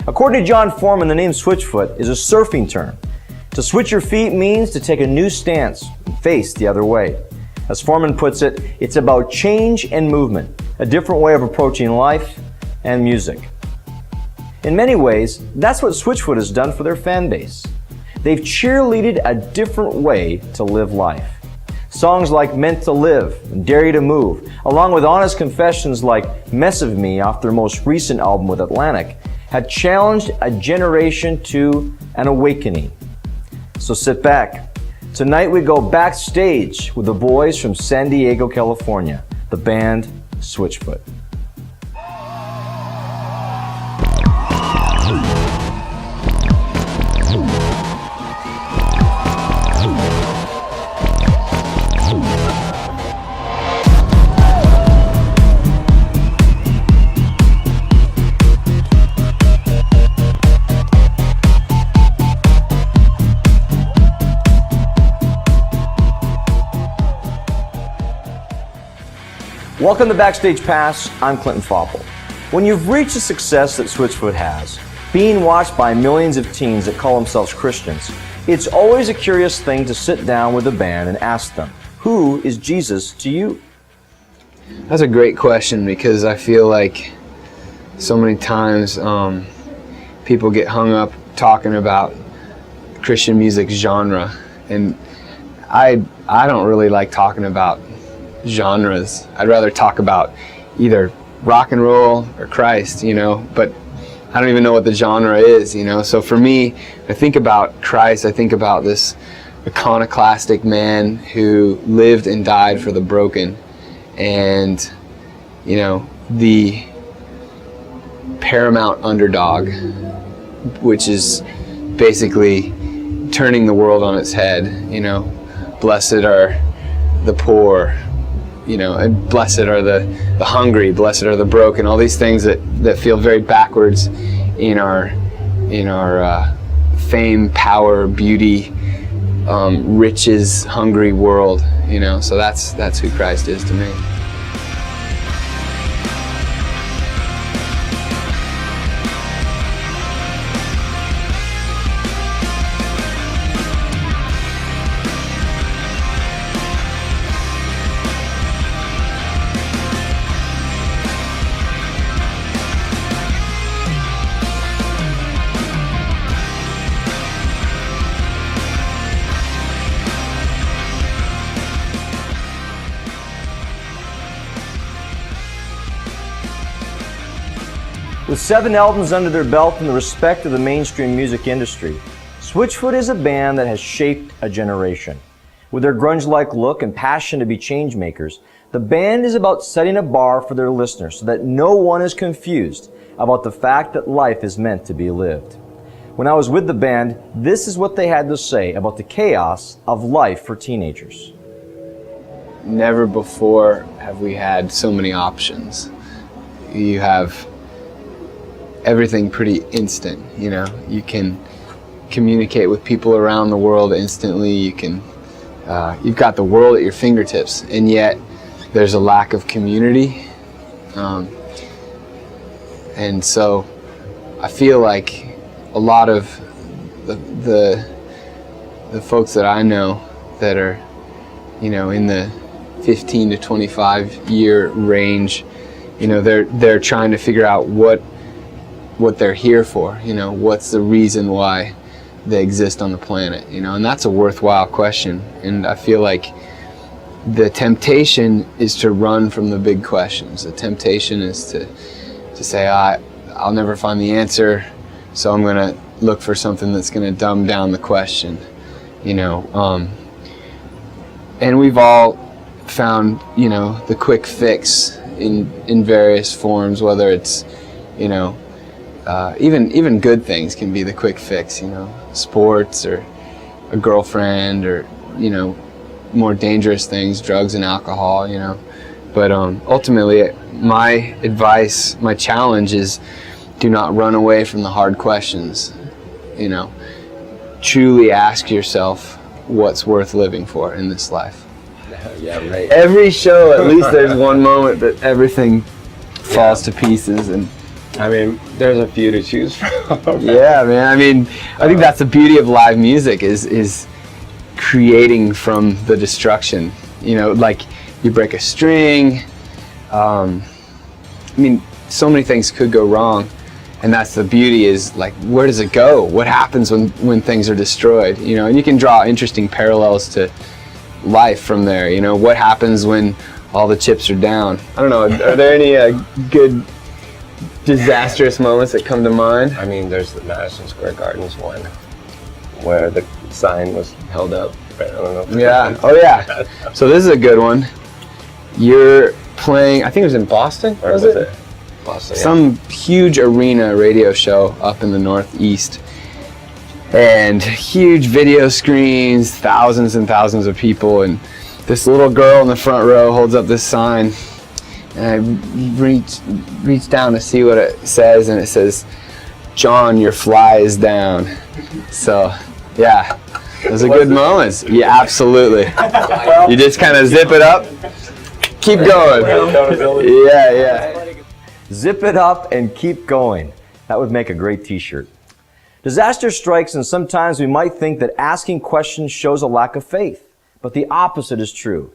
According to John Foreman, the name Switchfoot is a surfing term. To switch your feet means to take a new stance and face the other way. As Foreman puts it, it's about change and movement, a different way of approaching life and music. In many ways, that's what Switchfoot has done for their fan base. They've cheerleaded a different way to live life. Songs like Meant to Live and Dare You to Move, along with honest confessions like Mess of Me off their most recent album with Atlantic, have challenged a generation to an awakening. So sit back. Tonight we go backstage with the boys from San Diego, California, the band Switchfoot. Welcome to Backstage Pass. I'm Clinton Foppel. When you've reached the success that Switchfoot has, being watched by millions of teens that call themselves Christians, it's always a curious thing to sit down with a band and ask them, who is Jesus to you? That's a great question, because I feel like so many times people get hung up talking about Christian music genre, and I don't really like talking about genres. I'd rather talk about either rock and roll or Christ, but I don't even know what the genre is, So for me, I think about Christ, I think about this iconoclastic man who lived and died for the broken, and, the paramount underdog, which is basically turning the world on its head, blessed are the poor, and blessed are the hungry, blessed are the broken, all these things that feel very backwards in our fame, power, beauty, riches, hungry world, so that's who Christ is to me. With 7 albums under their belt and the respect of the mainstream music industry, Switchfoot is a band that has shaped a generation. With their grunge-like look and passion to be change makers, the band is about setting a bar for their listeners so that no one is confused about the fact that life is meant to be lived. When I was with the band, this is what they had to say about the chaos of life for teenagers. Never before have we had so many options. You have everything pretty instant, you can communicate with people around the world instantly, you've got the world at your fingertips, and yet there's a lack of community, and so I feel like a lot of the folks that I know that are in the 15 to 25 year range, they're trying to figure out what they're here for, what's the reason why they exist on the planet, and that's a worthwhile question. And I feel like the temptation is to run from the big questions. The temptation is to say, I'll never find the answer, so I'm going to look for something that's going to dumb down the question, and we've all found, the quick fix in various forms, whether it's, even good things can be the quick fix, sports or a girlfriend, or, more dangerous things, drugs and alcohol, But ultimately, my advice, my challenge is, do not run away from the hard questions. Truly ask yourself what's worth living for in this life. Yeah, right. Every show, at least there's one moment that everything falls to pieces, and I mean, there's a few to choose from. Yeah, man. I mean, I think that's the beauty of live music is creating from the destruction. You know, like you break a string. I mean, so many things could go wrong, and that's the beauty. Is like, where does it go? What happens when things are destroyed? You know, and you can draw interesting parallels to life from there. You know, what happens when all the chips are down? I don't know. Are there any good disastrous moments that come to mind? I mean, there's the Madison Square Gardens one, where the sign was held up. Right? I don't know. Yeah. Oh yeah. So this is a good one. You're playing. I think it was in Boston. Or was it? Boston. Yeah. Some huge arena radio show up in the Northeast, and huge video screens, thousands and thousands of people, and this little girl in the front row holds up this sign, and I reach down to see what it says, and it says, "John, your fly is down." So, yeah, those are good moments. Yeah, absolutely. You just kind of zip it up, keep going. Yeah, yeah. Zip it up and keep going. That would make a great t-shirt. Disaster strikes, and sometimes we might think that asking questions shows a lack of faith. But the opposite is true.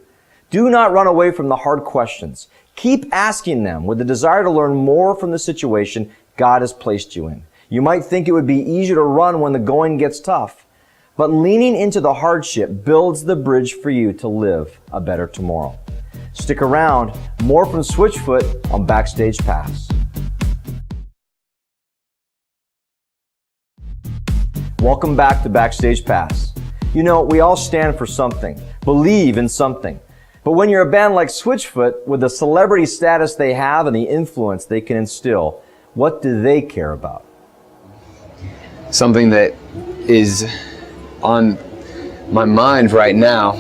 Do not run away from the hard questions. Keep asking them with the desire to learn more from the situation God has placed you in. You might think it would be easier to run when the going gets tough, but leaning into the hardship builds the bridge for you to live a better tomorrow. Stick around. More from Switchfoot on Backstage Pass. Welcome back to Backstage Pass. You know, we all stand for something, believe in something. But when you're a band like Switchfoot, with the celebrity status they have and the influence they can instill, what do they care about? Something that is on my mind right now,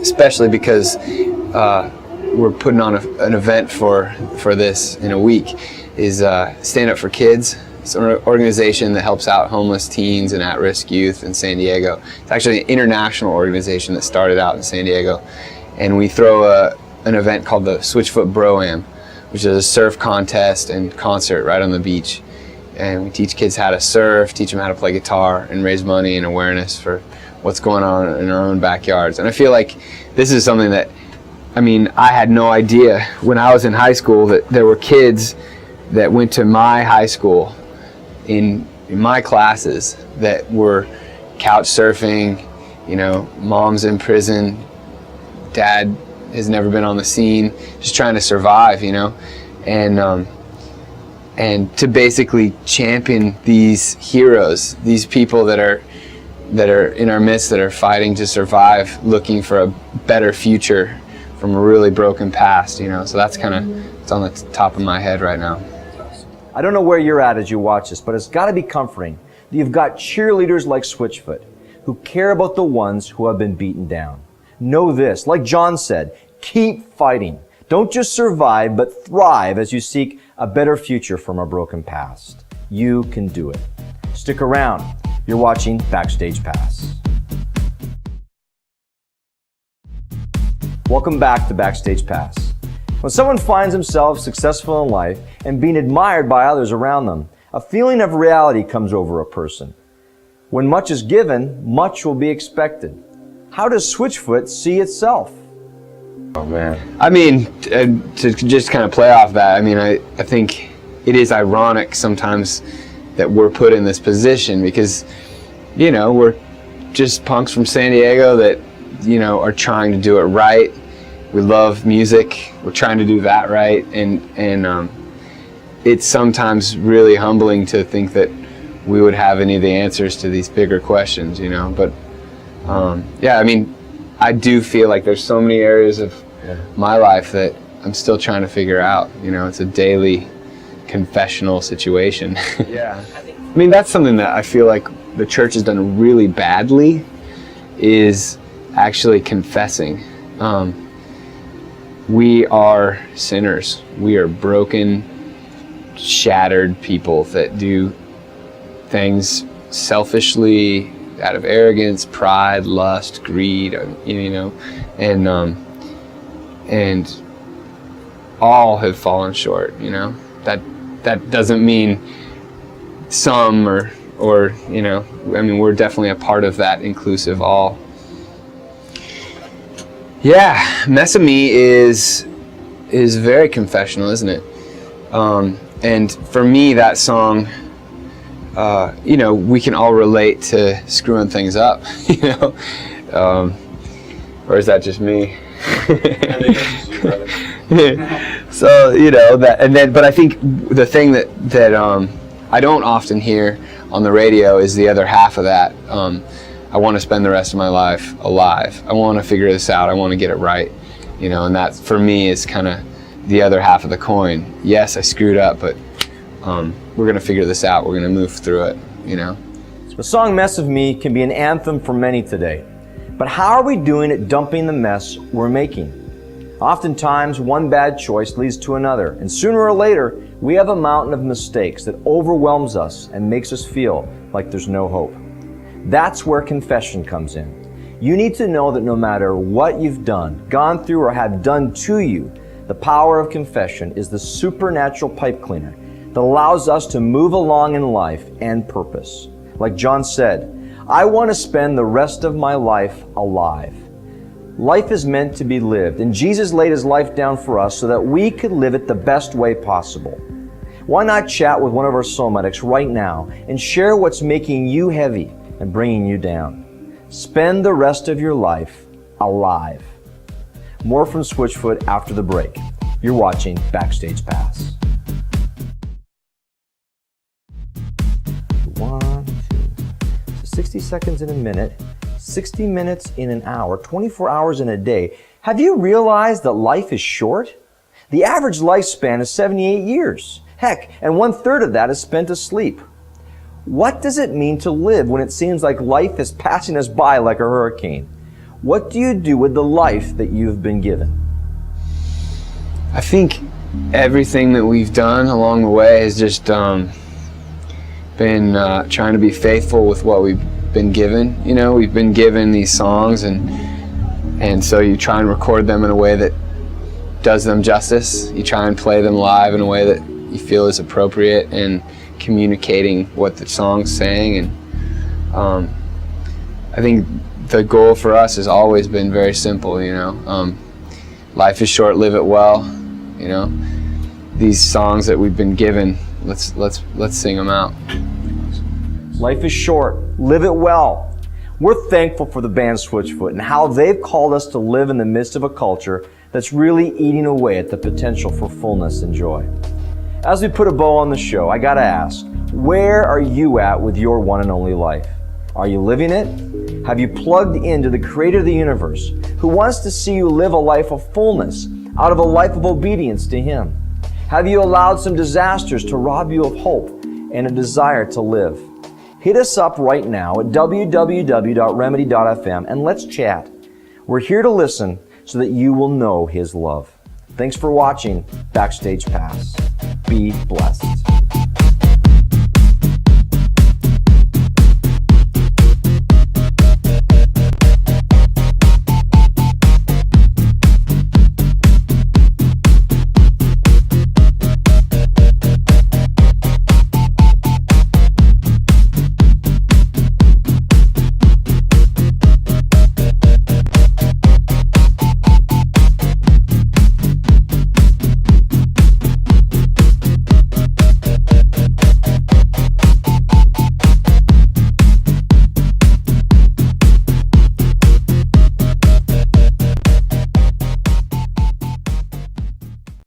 especially because we're putting on an event for this in a week, is Stand Up for Kids. It's an organization that helps out homeless teens and at-risk youth in San Diego. It's actually an international organization that started out in San Diego. And we throw an event called the Switchfoot Bro-Am, which is a surf contest and concert right on the beach. And we teach kids how to surf, teach them how to play guitar, and raise money and awareness for what's going on in our own backyards. And I feel like this is something that, I mean, I had no idea when I was in high school that there were kids that went to my high school in my classes that were couch surfing, you know, mom's in prison, dad has never been on the scene, just trying to survive, you know, and to basically champion these heroes, these people that are in our midst, that are fighting to survive, looking for a better future from a really broken past, you know. So that's kind of, it's on the top of my head right now. I don't know where you're at as you watch this, but it's got to be comforting that you've got cheerleaders like Switchfoot who care about the ones who have been beaten down. Know this, like John said, keep fighting. Don't just survive, but thrive as you seek a better future from a broken past. You can do it. Stick around. You're watching Backstage Pass. Welcome back to Backstage Pass. When someone finds themselves successful in life and being admired by others around them, a feeling of reality comes over a person. When much is given, much will be expected. How does Switchfoot see itself? Oh man. I mean, to just kind of play off that, I mean, I think it is ironic sometimes that we're put in this position because, you know, we're just punks from San Diego that, you know, are trying to do it right. We love music. We're trying to do that right, and it's sometimes really humbling to think that we would have any of the answers to these bigger questions, you know. But yeah, I mean, I do feel like there's so many areas of my life that I'm still trying to figure out. You know, it's a daily confessional situation. Yeah. I mean, that's something that I feel like the church has done really badly, is actually confessing. We are sinners. We are broken, shattered people that do things selfishly, out of arrogance, pride, lust, greed, you know, and all have fallen short, you know. that doesn't mean some or you know, I mean, we're definitely a part of that inclusive all. Yeah, Mess of Me is very confessional, isn't it? And for me, that song, you know, we can all relate to screwing things up, you know, or is that just me? I think that's just you, brother. So, you know, but I think the thing that I don't often hear on the radio is the other half of that. I want to spend the rest of my life alive. I want to figure this out. I want to get it right, you know, and that for me is kind of the other half of the coin. Yes, I screwed up, but we're going to figure this out. We're going to move through it, you know. The song Mess of Me can be an anthem for many today. But how are we doing at dumping the mess we're making? Oftentimes, one bad choice leads to another, and sooner or later, we have a mountain of mistakes that overwhelms us and makes us feel like there's no hope. That's where confession comes in. You need to know that no matter what you've done, gone through, or have done to you, the power of confession is the supernatural pipe cleaner that allows us to move along in life and purpose. Like John said, I want to spend the rest of my life alive. Life is meant to be lived, and Jesus laid His life down for us so that we could live it the best way possible. Why not chat with one of our soul medics right now and share what's making you heavy and bringing you down? Spend the rest of your life alive. More from Switchfoot after the break. You're watching Backstage Pass. 1, 2. So 60 seconds in a minute, 60 minutes in an hour, 24 hours in a day. Have you realized that life is short? The average lifespan is 78 years. Heck, and 1/3 of that is spent asleep. What does it mean to live when it seems like life is passing us by like a hurricane? What do you do with the life that you've been given? I think everything that we've done along the way has just been trying to be faithful with what we've been given. You know, we've been given these songs, and so you try and record them in a way that does them justice. You try and play them live in a way that you feel is appropriate and communicating what the song's saying. And I think the goal for us has always been very simple, you know. Life is short, live it well, you know. These songs that we've been given, let's sing them out. Life is short, live it well. We're thankful for the band Switchfoot and how they've called us to live in the midst of a culture that's really eating away at the potential for fullness and joy. As we put a bow on the show, I gotta ask, where are you at with your one and only life? Are you living it? Have you plugged into the Creator of the universe, who wants to see you live a life of fullness, out of a life of obedience to Him? Have you allowed some disasters to rob you of hope and a desire to live? Hit us up right now at www.remedy.fm and let's chat. We're here to listen so that you will know His love. Thanks for watching Backstage Pass. Be blessed.